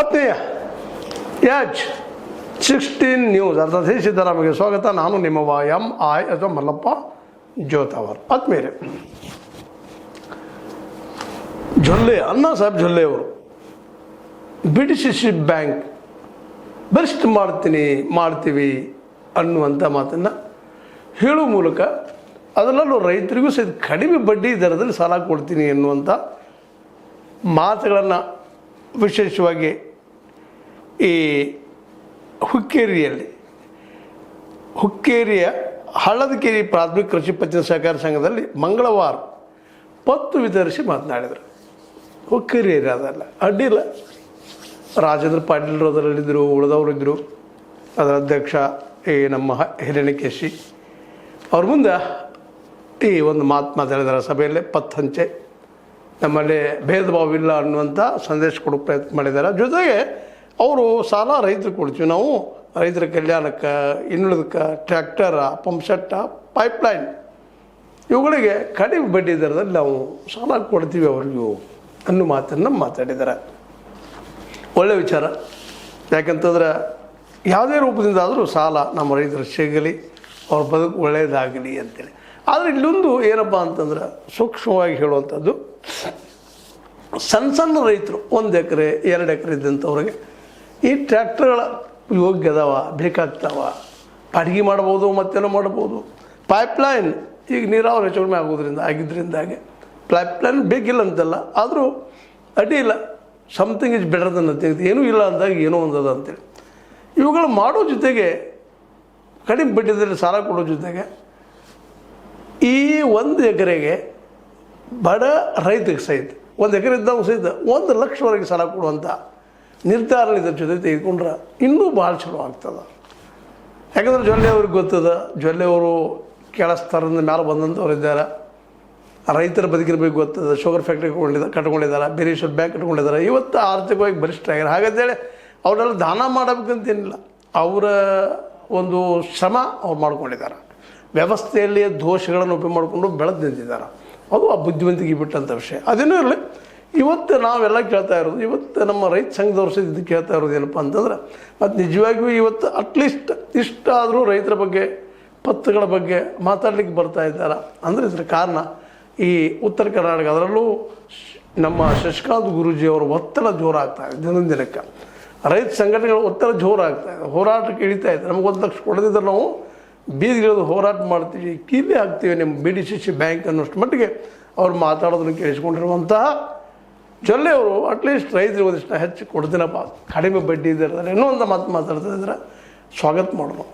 ಆತ್ಮೀಯ ಯಾಚ್ 16 ನ್ಯೂಸ್ ಅರ್ಥಾತ್ ಸಿದ್ದರಾಮಯ್ಯ ಸ್ವಾಗತ. ನಾನು ನಿಮ್ಮ MI ಅಥವಾ ಮಲ್ಲಪ್ಪ ಜೋತಾವರ್. ಆತ್ಮೀಯರೇ, ಜೊಲ್ಲೆ ಅಣ್ಣಾ ಸಾಹೇಬ್ ಜೊಲ್ಲೆ ಅವರು BDCC ಬ್ಯಾಂಕ್ ಬಲಿಷ್ಠ ಮಾಡ್ತೀವಿ ಅನ್ನುವಂಥ ಮಾತನ್ನು ಹೇಳುವ ಮೂಲಕ ಅದರಲ್ಲೂ ರೈತರಿಗೂ ಸಹಿತ ಕಡಿಮೆ ಬಡ್ಡಿ ದರದಲ್ಲಿ ಸಾಲ ಕೊಡ್ತೀನಿ ಎನ್ನುವಂಥ ಮಾತುಗಳನ್ನು ವಿಶೇಷವಾಗಿ ಈ ಹುಕ್ಕೇರಿಯ ಹಳ್ಳದಕೇರಿ ಪ್ರಾಥಮಿಕ ಕೃಷಿ ಪತ್ತಿನ ಸಹಕಾರ ಸಂಘದಲ್ಲಿ ಮಂಗಳವಾರ ಪತ್ತು ವಿತರಿಸಿ ಮಾತನಾಡಿದರು. ಹುಕ್ಕೇರಿ ಏರಿಯಾದಲ್ಲ, ಅಡ್ಡಿಲ್ಲ. ರಾಜೇಂದ್ರ ಪಾಟೀಲ್ರು ಅದರಲ್ಲಿದ್ದರು, ಉಳಿದವರಿದ್ದರು. ಅದರ ಅಧ್ಯಕ್ಷ ನಮ್ಮ ಹಿರಣ್ಯಕೇಶಿ ಅವ್ರ ಮುಂದೆ ಈ ಒಂದು ಮಾತಾಡಿದ್ದಾರೆ ಸಭೆಯಲ್ಲೇ. ಪತ್ತು ಹಂಚೆ ನಮ್ಮಲ್ಲಿ ಭೇದ ಭಾವ ಇಲ್ಲ ಅನ್ನುವಂಥ ಸಂದೇಶ ಕೊಡೋ ಪ್ರಯತ್ನ ಮಾಡಿದ್ದಾರೆ. ಜೊತೆಗೆ ಅವರು ಸಾಲ ರೈತರಿಗೆ ಕೊಡ್ತೀವಿ ನಾವು, ರೈತರ ಕಲ್ಯಾಣಕ್ಕೆ, ಇನ್ನುಳಿದಕ್ಕೆ, ಟ್ರ್ಯಾಕ್ಟರ, ಪಂಪ್ಸೆಟ್ಟ, ಪೈಪ್ಲೈನ್ ಇವುಗಳಿಗೆ ಕಡಿಮೆ ಬಡ್ಡಿ ದರದಲ್ಲಿ ನಾವು ಸಾಲ ಕೊಡ್ತೀವಿ ಅವ್ರಿಗೂ ಅನ್ನೋ ಮಾತನ್ನು ಮಾತಾಡಿದ್ದಾರೆ. ಒಳ್ಳೆಯ ವಿಚಾರ. ಯಾಕಂತಂದ್ರೆ ಯಾವುದೇ ರೂಪದಿಂದ ಆದರೂ ಸಾಲ ನಮ್ಮ ರೈತರು ಸಿಗಲಿ, ಅವ್ರ ಬದುಕು ಒಳ್ಳೆಯದಾಗಲಿ ಅಂತೇಳಿ. ಆದರೆ ಇಲ್ಲೊಂದು ಏನಪ್ಪ ಅಂತಂದ್ರೆ ಸೂಕ್ಷ್ಮವಾಗಿ ಹೇಳುವಂಥದ್ದು, ಸಣ್ಣ ರೈತರು 1 ಎಕರೆ 2 ಎಕರೆ ಇದ್ದಂಥವ್ರಿಗೆ ಈ ಟ್ರ್ಯಾಕ್ಟರ್ಗಳ ಯೋಗ್ಯ ಅದಾವ, ಬೇಕಾಗ್ತಾವ, ಅಡುಗೆ ಮಾಡ್ಬೋದು, ಮತ್ತೇನೋ ಮಾಡ್ಬೋದು. ಪೈಪ್ಲೈನ್ ಈಗ ನೀರಾವರಿ ಹೆಚ್ಚು ಆಗಿದ್ದರಿಂದಾಗೆ ಪೈಪ್ಲೈನ್ ಬೇಕಿಲ್ಲ ಅಂತಲ್ಲ, ಆದರೂ ಅಡ್ಡಿ ಇಲ್ಲ. Something is better than nothing. ಏನೂ ಇಲ್ಲ ಅಂದಾಗ ಏನೋ ಒಂದದ ಅಂತೇಳಿ ಇವುಗಳು ಮಾಡೋ ಜೊತೆಗೆ ಕಡಿಮೆ ಬಡ್ಡಿಯಲ್ಲಿ ಸಾಲ ಕೊಡೋ ಜೊತೆಗೆ ಈ 1 ಎಕರೆಗೆ ಬಡ ರೈತರಿಗೆ ಸಹಿತ 1 ಎಕರೆ ಇದ್ದವ್ರು ಸಹಿತ 1 ಲಕ್ಷವರೆಗೆ ಸಾಲ ಕೊಡುವಂಥ ನಿರ್ಧಾರ ಇದ್ರ ಜೊತೆ ತೆಗೆದುಕೊಂಡ್ರೆ ಇನ್ನೂ ಭಾಳ ಚಲೋ ಆಗ್ತದೆ. ಯಾಕಂದ್ರೆ ಜೊಲ್ಲೆ ಅವ್ರಿಗೆ ಗೊತ್ತದ, ಜೊಲ್ಲೆ ಅವರು ಕೆಳ ಸ್ತರದ ಮೇಲೆ ಬಂದಂಥವ್ರು ಇದ್ದಾರೆ. ರೈತರ ಬದುಕಿನ ಬಗ್ಗೆ ಗೊತ್ತದ. ಶುಗರ್ ಫ್ಯಾಕ್ಟ್ರಿ ಕಟ್ಕೊಂಡಿದ್ದಾರೆ, ಬೇರೇಶ್ವರ ಬ್ಯಾಂಕ್ ಕಟ್ಕೊಂಡಿದ್ದಾರೆ. ಇವತ್ತು ಆರ್ಥಿಕವಾಗಿ ಬಲಿಷ್ಠ ಆಗ್ಯಾರ. ಹಾಗಂತೇಳಿ ಅವರೆಲ್ಲ ದಾನ ಮಾಡಬೇಕಂತೇನಿಲ್ಲ, ಅವರ ಒಂದು ಶ್ರಮ ಅವ್ರು ಮಾಡ್ಕೊಂಡಿದ್ದಾರೆ. ವ್ಯವಸ್ಥೆಯಲ್ಲಿ ದೋಷಗಳನ್ನು ಉಪಯೋಗ ಮಾಡಿಕೊಂಡು ಬೆಳೆದು ನಿಂತಿದ್ದಾರೆ. ಅದು ಆ ಬುದ್ಧಿವಂತಿಕೆ ಬಿಟ್ಟಂಥ ವಿಷಯ. ಅದೇನೂ ಇರಲಿ. ಇವತ್ತು ನಾವೆಲ್ಲ ಕೇಳ್ತಾ ಇರೋದು, ಇವತ್ತು ನಮ್ಮ ರೈತ ಸಂಘದವ್ರು ಸಹಿತ ಇದು ಕೇಳ್ತಾ ಇರೋದು ಏನಪ್ಪ ಅಂತಂದ್ರೆ, ಮತ್ತು ನಿಜವಾಗಿಯೂ ಇವತ್ತು ಅಟ್ಲೀಸ್ಟ್ ಇಷ್ಟಾದರೂ ರೈತರ ಬಗ್ಗೆ, ಪತ್ತುಗಳ ಬಗ್ಗೆ ಮಾತಾಡಲಿಕ್ಕೆ ಬರ್ತಾ ಇದ್ದಾರೆ ಅಂದರೆ ಇದರ ಕಾರಣ ಈ ಉತ್ತರ ಕರ್ನಾಟಕ, ಅದರಲ್ಲೂ ನಮ್ಮ ಶಶಿಕಾಂತ್ ಗುರೂಜಿಯವರ ಒತ್ತಡ ಜೋರಾಗ್ತಾಯಿದೆ. ದಿನಕ್ಕೆ ರೈತ ಸಂಘಟನೆಗಳ ಒತ್ತಡ ಜೋರಾಗ್ತಾಯಿದೆ, ಹೋರಾಟಕ್ಕೆ ಇಳಿತಾ ಇದೆ. ನಮಗೆ 1 ಲಕ್ಷ ಕೊಡದಿದ್ದರೆ ನಾವು ಬೀದಿಗಿಳಿದು ಹೋರಾಟ ಮಾಡ್ತೀವಿ, ಕೀಲಿ ಹಾಕ್ತೀವಿ ನಿಮ್ಮ BDCC ಬ್ಯಾಂಕ್ ಅನ್ನೋಷ್ಟು ಮಟ್ಟಿಗೆ ಅವ್ರು ಮಾತಾಡೋದನ್ನು ಕೇಳಿಸ್ಕೊಂಡಿರುವಂತಹ ಜೊಲ್ಲೆ ಅವರು ಅಟ್ಲೀಸ್ಟ್ ರೈತರಿಗೆ ಒಂದಿಷ್ಟು ಹೆಚ್ಚು ಕೊಡ್ತೀನಪ್ಪ, ಕಡಿಮೆ ಬಡ್ಡಿ ಇದ್ದಾರೆ ಇನ್ನೂ ಒಂದು ಮಾತು ಮಾತಾಡ್ತಾ ಇದ್ರೆ ಸ್ವಾಗತ ಮಾಡೋದು.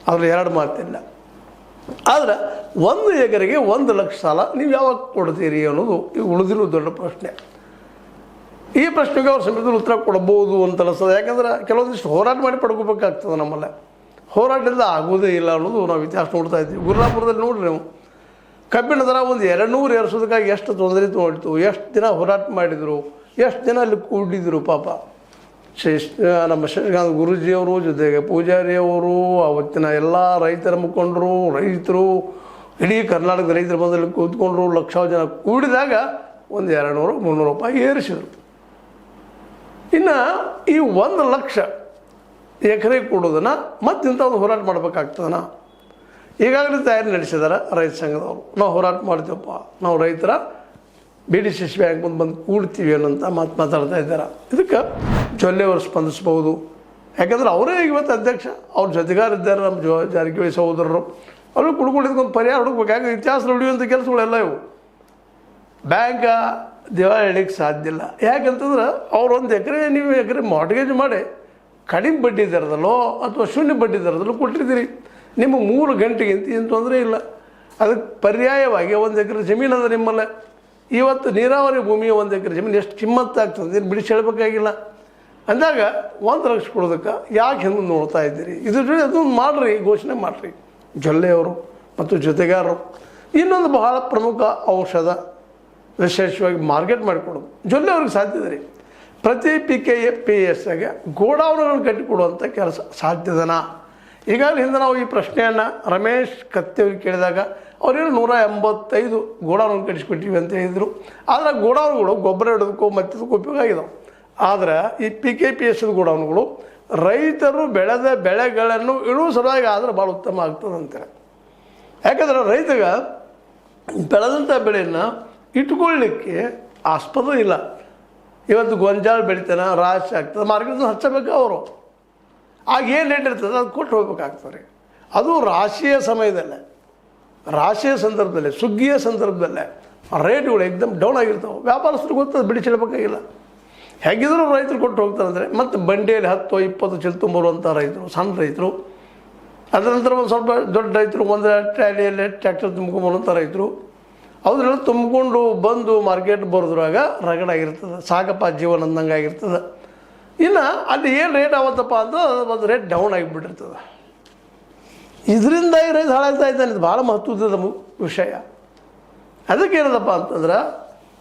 ಆದರೆ 2 ಮಾತಿಲ್ಲ. ಆದರೆ 1 ಎಕರೆಗೆ 1 ಲಕ್ಷ ಸಾಲ ನೀವು ಯಾವಾಗ ಕೊಡ್ತೀರಿ ಅನ್ನೋದು ಈಗ ಉಳಿದಿರೋ ದೊಡ್ಡ ಪ್ರಶ್ನೆ. ಈ ಪ್ರಶ್ನೆಗೆ ಅವ್ರ ಸಮಯದಲ್ಲಿ ಉತ್ತರ ಕೊಡ್ಬೋದು ಅಂತ ಅನಿಸ್ತದೆ. ಯಾಕಂದ್ರೆ ಕೆಲವೊಂದಿಷ್ಟು ಹೋರಾಟ ಮಾಡಿ ಪಡ್ಕೋಬೇಕಾಗ್ತದೆ. ನಮ್ಮಲ್ಲೇ ಹೋರಾಟದಿಂದ ಆಗೋದೇ ಇಲ್ಲ ಅನ್ನೋದು ನಾವು ಇತಿಹಾಸ ನೋಡ್ತಾ ಇದ್ದೀವಿ. ಗುರುಲಾಪುರದಲ್ಲಿ ನೋಡ್ರಿ ನೀವು, ಕಬ್ಬಿಣ ದರ ಒಂದು 200 ಏರಿಸೋದಕ್ಕಾಗಿ ಎಷ್ಟು ತೊಂದರೆ ತೊಗೊಳ್ತು, ಎಷ್ಟು ದಿನ ಹೋರಾಟ ಮಾಡಿದರು, ಎಷ್ಟು ದಿನ ಅಲ್ಲಿ ಕೂಡಿದ್ರು. ಪಾಪ ನಮ್ಮ ಶಶಿಕಾಂತ್ ಗುರೂಜಿಯವರು, ಜೊತೆಗೆ ಪೂಜಾರಿಯವರು, ಅವತ್ತಿನ ಎಲ್ಲ ರೈತರ ಮುಖಂಡರು, ರೈತರು, ಇಡೀ ಕರ್ನಾಟಕದ ರೈತರ ಬಂದಲ್ಲಿ ಕೂತ್ಕೊಂಡ್ರು. ಲಕ್ಷಾರು ಜನ ಕೂಡಿದಾಗ ಒಂದು 200-300 ರೂಪಾಯಿ ಏರಿಸಿದರು. ಇನ್ನು ಈ 1 ಲಕ್ಷ ಎಕರೆ ಕೊಡೋದನ್ನು ಮತ್ತಿಂಥ ಒಂದು ಹೋರಾಟ ಮಾಡಬೇಕಾಗ್ತದನ. ಈಗಾಗಲೇ ತಯಾರಿ ನಡೆಸಿದ್ದಾರೆ ರೈತ ಸಂಘದವರು. ನಾವು ಹೋರಾಟ ಮಾಡ್ತೀವಪ್ಪ, ನಾವು ರೈತರ BDCC ಬ್ಯಾಂಕ್ ಬಂದು ಕೂಡ್ತೀವಿ ಅನ್ನೋಂಥ ಮಾತಾಡ್ತಾ ಇದ್ದಾರೆ. ಇದಕ್ಕೆ ಜೊಲ್ಲೆಯವರು ಸ್ಪಂದಿಸ್ಬೋದು. ಯಾಕಂದ್ರೆ ಅವರೇ ಇವತ್ತು ಅಧ್ಯಕ್ಷ, ಅವ್ರ ಜೊತೆಗಾರ ಇದ್ದಾರೆ ನಮ್ಮ ಜಾರಕಿಹೊಳಿ ಸಹೋದರರು. ಅವರು ಕುಡ್ಕೊಂಡಿದ್ದೊಂದು ಪರಿಹಾರ ಹುಡುಕ್ಬೇಕು. ಯಾಕಂದ್ರೆ ಇತಿಹಾಸ ಉಳಿಯುವಂಥ ಕೆಲಸಗಳೆಲ್ಲ ಇವು. ಬ್ಯಾಂಕ ದಿವಾಳಿ ಹೇಳಲಿಕ್ಕೆ ಸಾಧ್ಯ ಇಲ್ಲ. ಯಾಕಂತಂದ್ರೆ ಅವ್ರು 1 ಎಕರೆ ನೀವು ಎಕರೆ ಮಾರ್ಟ್ಗೇಜ್ ಮಾಡಿ ಕಡಿಮೆ ಬಡ್ಡಿ ದರದಲ್ಲೋ ಅಥವಾ ಶೂನ್ಯ ಬಡ್ಡಿ ದರದಲ್ಲೋ ಕೊಟ್ಟಿದ್ದೀರಿ. ನಿಮ್ಮ 3 ಗಂಟೆಗಿಂತ ಏನು ತೊಂದರೆ ಇಲ್ಲ. ಅದಕ್ಕೆ ಪರ್ಯಾಯವಾಗಿ 1 ಎಕರೆ ಜಮೀನು ಅದ ನಿಮ್ಮಲ್ಲೇ. ಇವತ್ತು ನೀರಾವರಿ ಭೂಮಿಯ 1 ಎಕರೆ ಜಮೀನು ಎಷ್ಟು ಕಿಮ್ಮತ್ತಾಗ್ತದೆ ಏನು ಬಿಡಿಸಿ ಹೇಳಬೇಕಾಗಿಲ್ಲ. ಅಂದಾಗ 1 ಲಕ್ಷ ಕೊಡೋದಕ್ಕೆ ಯಾಕೆ ಹಿಂದೆ ನೋಡ್ತಾ ಇದ್ದೀರಿ? ಇದ್ರ ಜೊತೆ ಅದೊಂದು ಮಾಡಿರಿ, ಘೋಷಣೆ ಮಾಡಿರಿ ಜೊಲ್ಲೆಯವರು ಮತ್ತು ಜೊತೆಗಾರರು. ಇನ್ನೊಂದು ಬಹಳ ಪ್ರಮುಖ ಔಷಧ, ವಿಶೇಷವಾಗಿ ಮಾರ್ಕೆಟ್ ಮಾಡಿಕೊಡೋದು ಜೊಲ್ಲೆ ಅವ್ರಿಗೆ ಸಾಧ್ಯತೆ ರೀ. ಪ್ರತಿ PKPSಗೆ ಗೋಡೌನ್ಗಳನ್ನು ಕಟ್ಟಿಕೊಡುವಂಥ ಕೆಲಸ ಸಾಧ್ಯದನಾ? ಈಗಾಗಲೇ ಹಿಂದೆ ನಾವು ಈ ಪ್ರಶ್ನೆಯನ್ನು ರಮೇಶ್ ಕತ್ತೆಯವ್ರಿಗೆ ಕೇಳಿದಾಗ ಅವರೇನು 185 ಗೋಡೌನ್ ಕಟ್ಟಿಸ್ಬಿಟ್ಟಿವಿ ಅಂತ ಹೇಳಿದರು. ಆದರೆ ಗೋಡೌನ್ಗಳು ಗೊಬ್ಬರ ಇಡೋದಕ್ಕೂ ಮತ್ತಿದಕ್ಕೂ ಉಪಯೋಗ ಆಗಿದಾವೆ. ಆದರೆ ಈ PKPS ಗೋಡೌನ್ಗಳು ರೈತರು ಬೆಳೆದ ಬೆಳೆಗಳನ್ನು ಇಳುವ ಸಲುವಾಗಿ ಆದರೆ ಭಾಳ ಉತ್ತಮ ಆಗ್ತದಂತಾರೆ. ಯಾಕಂದ್ರೆ ರೈತಗೆ ಬೆಳೆದಂಥ ಬೆಳೆಯನ್ನು ಇಟ್ಕೊಳ್ಳಿಕ್ಕೆ ಆಸ್ಪದ ಇಲ್ಲ. ಇವತ್ತು ಗೊಂಜಾಳ ಬೆಳಿತಾನೆ, ರಾಶಿ ಆಗ್ತದೆ, ಮಾರ್ಕೆಟ್ ಹಚ್ಚಬೇಕು ಅವರು. ಆಗ ಏನು ರೇಟ್ ಇರ್ತದೆ ಅದು ಕೊಟ್ಟು ಹೋಗ್ಬೇಕಾಗ್ತದೆ. ಅದು ರಾಶಿಯ ಸಮಯದಲ್ಲೇ, ರಾಶಿಯ ಸಂದರ್ಭದಲ್ಲೇ, ಸುಗ್ಗಿಯ ಸಂದರ್ಭದಲ್ಲೇ ರೇಟ್ಗಳು ಎಕ್ದಮ್ ಡೌನ್ ಆಗಿರ್ತಾವೆ. ವ್ಯಾಪಾರಸ್ಥರು ಗೊತ್ತದ ಬಿಡಿಸಿಡಬೇಕಾಗಿಲ್ಲ. ಹೇಗಿದ್ರು ರೈತರು ಕೊಟ್ಟು ಹೋಗ್ತಾರೆ ಅಂದರೆ ಮತ್ತು ಬಂಡಿಯಲ್ಲಿ 10-20 ಚೀಲ ತುಂಬರುವಂಥ ರೈತರು, ಸಣ್ಣ ರೈತರು, ಅದರ ನಂತರ ಒಂದು ಸ್ವಲ್ಪ ದೊಡ್ಡ ರೈತರು, ಒಂದು ಟ್ರಾಲಿಯಲ್ಲಿ ಟ್ರ್ಯಾಕ್ಟರ್ ತುಂಬ್ಕೊಂಬರುವಂಥ ರೈತರು, ಅವನ್ನೆಲ್ಲ ತುಂಬಿಕೊಂಡು ಬಂದು ಮಾರ್ಕೆಟ್ ಬರೋದ್ರಾಗ ರಗಡಾಗಿರ್ತದೆ. ಸಾಕಪ್ಪ ಜೀವನ ಅಂದಂಗೆ ಆಗಿರ್ತದೆ. ಇನ್ನು ಅಲ್ಲಿ ಏನು ರೇಟ್ ಆವತ್ತಪ್ಪ ಅಂತ ಒಂದು ರೇಟ್ ಡೌನ್ ಆಗಿಬಿಟ್ಟಿರ್ತದೆ. ಇದರಿಂದಾಗಿ ರೈತ ಹಾಳಾಗ್ತಾ ಇದ್ದಾನೆ. ಇದು ಭಾಳ ಮಹತ್ವದ ವಿಷಯ. ಅದಕ್ಕೆ ಏನದಪ್ಪ ಅಂತಂದ್ರೆ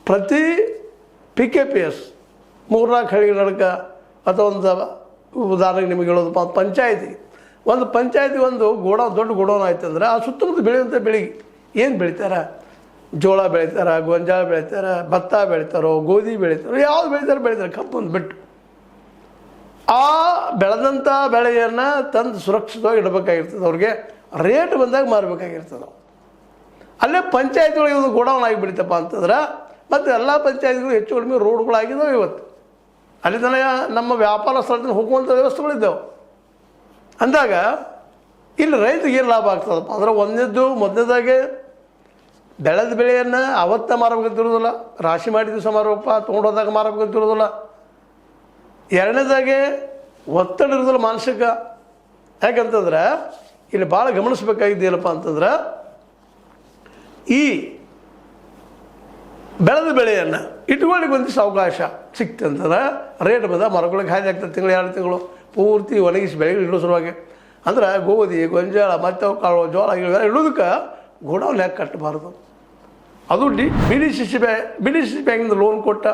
ಪ್ರತಿ PKPS 3-4 ಹಳ್ಳಿಗಳ ನಡಕ ಅಥವಾ ಒಂದು ಉದಾಹರಣೆಗೆ ನಿಮಗೆ ಹೇಳೋದಪ್ಪ ಒಂದು ಪಂಚಾಯತಿ ಒಂದು ದೊಡ್ಡ ಗೋಡೌನ್ ಆಯ್ತು ಅಂದ್ರೆ ಆ ಸುತ್ತಮುತ್ತ ಬೆಳೆಯುವಂಥ ಬೆಳೆಗೆ ಏನು ಬೆಳಿತಾರೆ? ಜೋಳ ಬೆಳಿತಾರೆ, ಗೊಂಜಾಳ ಬೆಳಿತಾರೆ, ಭತ್ತ ಬೆಳಿತಾರೋ, ಗೋಧಿ ಬೆಳಿತಾರೋ, ಯಾವ್ದು ಬೆಳಿತಾರೆ ಕಬ್ಬನ್ನು ಬಿಟ್ಟು. ಆ ಬೆಳೆದಂಥ ಬೆಳೆಯನ್ನು ತಂದು ಸುರಕ್ಷಿತವಾಗಿ ಇಡಬೇಕಾಗಿರ್ತದೆ. ಅವ್ರಿಗೆ ರೇಟ್ ಬಂದಾಗ ಮಾರಬೇಕಾಗಿರ್ತದೆ. ಅಲ್ಲೇ ಪಂಚಾಯತ್ಗಳಿಗೆ ಒಂದು ಗೋಡೌನ್ ಆಗಿಬಿಡ್ತಪ್ಪ ಅಂತಂದ್ರೆ ಮತ್ತು ಎಲ್ಲ ಪಂಚಾಯತ್ಗಳು ಹೆಚ್ಚು ಕಡಿಮೆ ರೋಡ್ಗಳಾಗಿದ್ದಾವೆ. ಇವತ್ತು ಅಲ್ಲಿ ತನಕ ನಮ್ಮ ವ್ಯಾಪಾರ ಸ್ಥಳದಿಂದ ಹೋಗುವಂಥ ವ್ಯವಸ್ಥೆಗಳಿದ್ದಾವೆ. ಅಂದಾಗ ಇಲ್ಲಿ ರೈತರಿಗೆ ಏನು ಲಾಭ ಆಗ್ತದಪ್ಪ ಅಂದ್ರೆ ಮೊದಲನೇದಾಗೆ ಬೆಳೆದ ಬೆಳೆಯನ್ನು ಅವತ್ತ ಮಾರಬೇಕಂತಿರೋದಿಲ್ಲ, ರಾಶಿ ಮಾಡಿದ ದಿವಸ ಮಾರಬೇಕಪ್ಪ, ತೊಗೊಂಡೋದಾಗ ಮಾರಬೇಕಂತಿರೋದಿಲ್ಲ. ಎರಡನೇದಾಗೆ ಒತ್ತಡ ಇರೋದಿಲ್ಲ ಮಾನಸಿಕ. ಯಾಕಂತಂದ್ರೆ ಇಲ್ಲಿ ಭಾಳ ಗಮನಿಸ್ಬೇಕಾಗಿದ್ದು ಏನಪ್ಪ ಅಂತಂದ್ರೆ ಈ ಬೆಳೆದ ಬೆಳೆಯನ್ನು ಇಟ್ಕೊಳ್ಳಿಕ್ಕೆ ಒಂದಿಷ್ಟು ಅವಕಾಶ ಸಿಕ್ತಂತಂದ್ರೆ ರೇಟ್ ಬಂದ ಮರಗಳಿಗೆ ಹಾದಿ ಆಗ್ತದೆ. 1-2 ತಿಂಗಳು ಪೂರ್ತಿ ಒಣಗಿಸಿ ಬೆಳೆಗಳು ಇಡೋ ಸಲುವಾಗಿ. ಅಂದ್ರೆ ಗೋಧಿ, ಗೊಂಜಾಳ, ಮತ್ತು ಕಾಳು, ಜೋಳ ಇವೆಲ್ಲ ಇಡೋದಕ್ಕೆ ಗೋಡೌನ್ ಯಾಕೆ ಕಟ್ಟಬಾರ್ದು? ಅದು BDCC ಬ್ಯಾಂಕಿಂದ ಲೋನ್ ಕೊಟ್ಟ.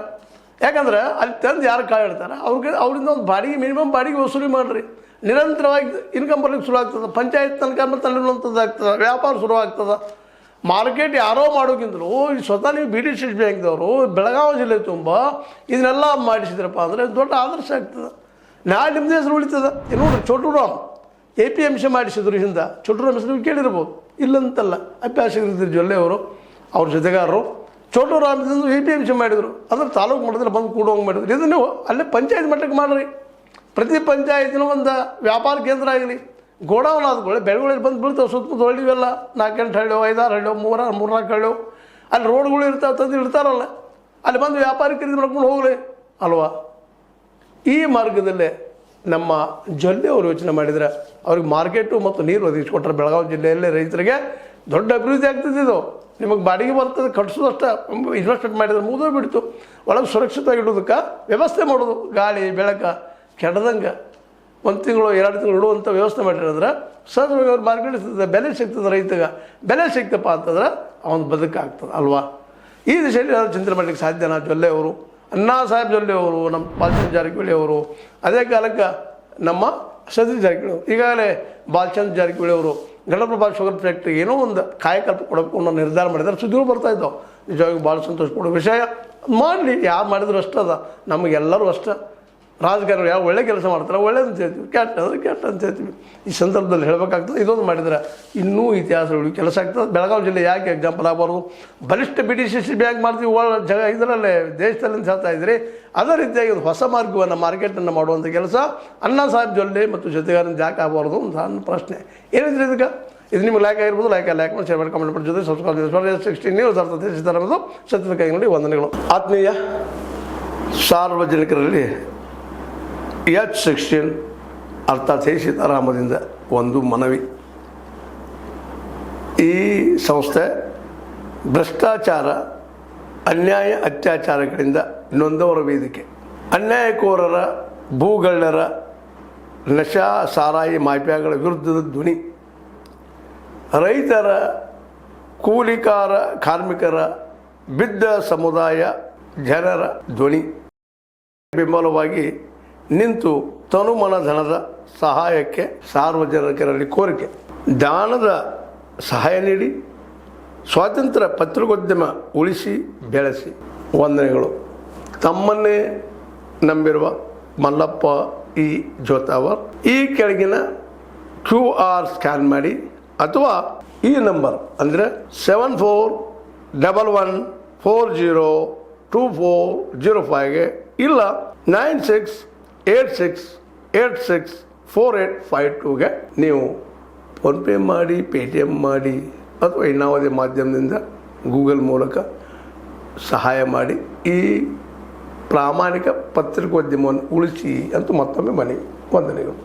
ಯಾಕಂದ್ರೆ ಅಲ್ಲಿ ತಂದು ಯಾರು ಕಾಳು ಇಡ್ತಾರೆ ಅವರಿಂದ ಒಂದು ಮಿನಿಮಮ್ ಬಾಡಿಗೆ ವಸೂಲಿ ಮಾಡಿರಿ. ನಿರಂತರವಾಗಿ ಇನ್ಕಮ್ ಬರ್ಲಿಕ್ಕೆ ಶುರು ಆಗ್ತದೆ. ಪಂಚಾಯತ್ ತನಕ ಮತ್ತು ಅಲ್ಲಿರುವಂಥದ್ದು ಆಗ್ತದೆ. ವ್ಯಾಪಾರ ಶುರು ಆಗ್ತದೆ. ಮಾರ್ಕೆಟ್ ಯಾರೋ ಮಾಡೋಕ್ಕಿಂತಲೂ ಸ್ವತಃ ನೀವು BDCC ಬ್ಯಾಂಕ್ದವರು ಬೆಳಗಾವಿ ಜಿಲ್ಲೆ ತುಂಬ ಇದನ್ನೆಲ್ಲ ಮಾಡಿಸಿದ್ರಪ್ಪ ಅಂದರೆ ದೊಡ್ಡ ಆದರ್ಶ ಆಗ್ತದೆ. ನಾಳೆ ನಿಮ್ಮದೇ ಹೆಸರು ಉಳಿತದೆ. ನೋಡ್ರಿ, ಚೋಟುರಾಮ್ APMC ಮಾಡಿಸಿದ್ರು ಹಿಂದೆ. ಚೋಟುರಾಮ್ ಹೆಸರು ನೀವು ಕೇಳಿರ್ಬೋದು, ಇಲ್ಲಂತಲ್ಲ. ಅಭ್ಯಾಸಕರಿದ್ದರು ಜೊಲ್ಲೆ ಅವರು, ಅವ್ರ ಜೊತೆಗಾರರು. ಚೋಟುರಾಮದಿಂದ APMC ಮಾಡಿದರು. ಅಂದ್ರೆ ತಾಲೂಕು ಮಟ್ಟದಲ್ಲಿ ಬಂದು ಕೂಡೋಂಗೆ ಮಾಡಿದ್ರು. ಇದು ನೀವು ಅಲ್ಲೇ ಪಂಚಾಯತ್ ಮಟ್ಟಕ್ಕೆ ಮಾಡಿರಿ. ಪ್ರತಿ ಪಂಚಾಯತಿನೂ ಒಂದು ವ್ಯಾಪಾರ ಕೇಂದ್ರ ಆಗಲಿ. ಗೋಡೌನ್ ಆದ್ಕೊಳ್ಳಿ, ಬೆಳೆಗಳಲ್ಲಿ ಬಂದು ಬೀಳ್ತಾವೆ. ಸುತ್ತಮುತ್ತ ಹಳ್ಳಿವೆಲ್ಲ 4-8 ಹಳ್ಳಿ, 5-6 ಹಳ್ಳಿ, 3-4 ಹಳ್ಳಿ. ಅಲ್ಲಿ ರೋಡ್ಗಳು ಇರ್ತಾವೆ, ತಂದು ಇಡ್ತಾರಲ್ಲ, ಅಲ್ಲಿ ಬಂದು ವ್ಯಾಪಾರಿ ಖರೀದಿ ಮಾಡ್ಕೊಂಡು ಹೋಗಲಿ ಅಲ್ವಾ? ಈ ಮಾರ್ಗದಲ್ಲೇ ನಮ್ಮ ಜೊಲ್ಲೆ ಅವರು ಯೋಚನೆ ಮಾಡಿದರೆ ಅವ್ರಿಗೆ ಮಾರ್ಕೆಟು ಮತ್ತು ನೀರು ಒದಗಿಸ್ಕೊಟ್ರೆ ಬೆಳಗಾವಿ ಜಿಲ್ಲೆಯಲ್ಲೇ ರೈತರಿಗೆ ದೊಡ್ಡ ಅಭಿವೃದ್ಧಿ ಆಗ್ತಿದ್ದು. ನಿಮಗೆ ಬಾಡಿಗೆ ಬರ್ತದೆ, ಕಟ್ಸೋದಷ್ಟ ಇನ್ವೆಸ್ಟ್ಮೆಂಟ್ ಮಾಡಿದ್ರೆ ಮುಗಿದೋ ಬಿಡ್ತು. ಒಳಗೆ ಸುರಕ್ಷಿತವಾಗಿ ಇಡೋದಕ್ಕೆ ವ್ಯವಸ್ಥೆ ಮಾಡೋದು. ಗಾಳಿ ಬೆಳಕ ಕೆಡದಂಗೆ 1 ತಿಂಗಳು 2 ತಿಂಗಳು ಇಡುವಂಥ ವ್ಯವಸ್ಥೆ ಮಾಡಿರೋದ್ರೆ ಸಹಜವಾಗಿ ಅವ್ರು ಮಾರ್ಕೆಟ್ ಸಿಗ್ತದೆ, ಬೆಲೆ ಸಿಗ್ತದೆ. ರೈತಗೆ ಬೆಲೆ ಸಿಗ್ತಪ್ಪ ಅಂತಂದ್ರೆ ಅವನು ಬದುಕಾಗ್ತದೆ ಅಲ್ವಾ? ಈ ದಿಶೆಯಲ್ಲಿ ನಾವು ಚಿಂತನೆ ಮಾಡಲಿಕ್ಕೆ ಸಾಧ್ಯನಾ? ಜೊಲ್ಲೆ ಅವರು, ಅಣ್ಣಾ ಸಾಹೇಬ್ ಜೊಲ್ಲೆ ಅವರು, ನಮ್ಮ ಬಾಲಚಂದ್ರ ಜಾರಕಿಹೊಳಿ ಅವರು, ಅದೇ ಕಾಲಕ್ಕೆ ನಮ್ಮ ಸತೀಶ್ ಜಾರಕಿಹೊಳಿ ಅವರು, ಈಗಾಗಲೇ ಬಾಲಚಂದ್ರ ಜಾರಕಿಹೊಳಿ ಅವರು ಘಟಪ್ರಭಾ ಶುಗರ್ ಫ್ಯಾಕ್ಟ್ರಿಗೆ ಏನೋ ಒಂದು ಕಾಯಕಲ್ಪ ಕೊಡಬೇಕು ಅನ್ನೋ ನಿರ್ಧಾರ ಮಾಡಿದ್ದಾರೆ. ಸುದ್ದಿಗಳು ಬರ್ತಾಯಿದ್ದಾವೆ. ನಿಜವಾಗಿ ಭಾಳ ಸಂತೋಷ ಪಡೋ ವಿಷಯ. ಮಾಡಲಿ, ಯಾರು ಮಾಡಿದ್ರು ಅಷ್ಟದ. ನಮಗೆಲ್ಲರೂ ಅಷ್ಟೇ. ರಾಜಕಾರಣಿಗಳು ಯಾವ ಒಳ್ಳೆ ಕೆಲಸ ಮಾಡ್ತಾರೆ ಒಳ್ಳೇದು ಅಂತ ಹೇಳ್ತೀವಿ, ಕೆಟ್ಟ ಅಂತ ಹೇಳ್ತೀವಿ. ಈ ಸಂದರ್ಭದಲ್ಲಿ ಹೇಳಬೇಕಾಗ್ತದೆ. ಇದೊಂದು ಮಾಡಿದರೆ ಇನ್ನೂ ಇತಿಹಾಸಗಳು ಕೆಲಸ ಆಗ್ತದೆ. ಬೆಳಗಾವಿ ಜಿಲ್ಲೆ ಯಾಕೆ ಎಕ್ಸಾಂಪಲ್ ಆಗಬಾರ್ದು? ಬಲಿಷ್ಠ BDCC ಬ್ಯಾಂಕ್ ಮಾಡ್ತೀವಿ ಇದರಲ್ಲೇ ದೇಶದಲ್ಲಿ ಅಂತ ಹೇಳ್ತಾ ಇದ್ರಿ. ಅದೇ ರೀತಿಯಾಗಿ ಒಂದು ಹೊಸ ಮಾರ್ಗವನ್ನು ಮಾರ್ಕೆಟನ್ನು ಮಾಡುವಂಥ ಕೆಲಸ ಅಣ್ಣಾ ಸಾಹೇಬ್ ಜೊಲ್ಲೆ ಮತ್ತು ಜೊತೆಗಾರನ ಯಾಕೆ ಆಗಬಾರ್ದು ಒಂದು ಸಣ್ಣ ಪ್ರಶ್ನೆ. ಏನಿದ್ರೆ ಇದಕ್ಕೆ ಇದು ನಿಮ್ಗೆ ಲೈಕ್ ಆಗಿರ್ಬೋದು. ಲೈಕ್ ಮಾಡಿ, ಶೇರ್ ಮಾಡಿ, ಕಮೆಂಟ್ ಮಾಡಿ, ಜೊತೆ ಸಬ್ಸ್ಕ್ರೈಬ್ 16 ನ್ಯೂಸ್ ಅರ್ಥ ಸಿದ್ದರಾಮಯ್ಯ ಸತ್ಯವಾಗಿ ನೋಡಿ ವಂದನೆಗಳು. ಆತ್ಮೀಯ ಸಾರ್ವಜನಿಕರಲ್ಲಿ H16 ಅರ್ಥಾತ್ ಸೀತಾರಾಮದಿಂದ ಒಂದು ಮನವಿ. ಈ ಸಂಸ್ಥೆ ಭ್ರಷ್ಟಾಚಾರ, ಅನ್ಯಾಯ, ಅತ್ಯಾಚಾರಗಳಿಂದ ನೊಂದವರ ವೇದಿಕೆ. ಅನ್ಯಾಯಕೋರರ, ಭೂಗಳ್ಳರ, ನಶಾ ಸಾರಾಯಿ ಮಾಫಿಯಾಗಳ ವಿರುದ್ಧದ ಧ್ವನಿ. ರೈತರ, ಕೂಲಿಕಾರ, ಕಾರ್ಮಿಕರ, ಬಿದ್ದ ಸಮುದಾಯ ಜನರ ಧ್ವನಿ ಬೆಂಬಲವಾಗಿ ನಿಂತು ತನುಮನ ಧನದ ಸಹಾಯಕ್ಕೆ ಸಾರ್ವಜನಿಕರಲ್ಲಿ ಕೋರಿಕೆ. ದಾನದ ಸಹಾಯ ನೀಡಿ ಸ್ವಾತಂತ್ರ್ಯ ಪತ್ರಿಕೋದ್ಯಮ ಉಳಿಸಿ ಬೆಳೆಸಿ. ವಂದನೆಗಳು. ತಮ್ಮನ್ನೇ ನಂಬಿರುವ ಮಲ್ಲಪ್ಪ ಇ ಜೋತಾವರ್ ಈ ಕೆಳಗಿನ QR ಸ್ಕ್ಯಾನ್ ಮಾಡಿ ಅಥವಾ ಈ ನಂಬರ್ ಅಂದರೆ 7411402405ಗೆ ಇಲ್ಲ 9686864852ಗೆ ನೀವು ಫೋನ್ಪೇ ಮಾಡಿ, ಪೇಟಿಎಮ್ ಮಾಡಿ ಅಥವಾ ಇನ್ನಾವುದೇ ಮಾಧ್ಯಮದಿಂದ ಗೂಗಲ್ ಮೂಲಕ ಸಹಾಯ ಮಾಡಿ ಈ ಪ್ರಾಮಾಣಿಕ ಪತ್ರಿಕೋದ್ಯಮವನ್ನು ಉಳಿಸಿ ಅಂತ ಮತ್ತೊಮ್ಮೆ ಮನವಿ. ವಂದನೆಗಳು.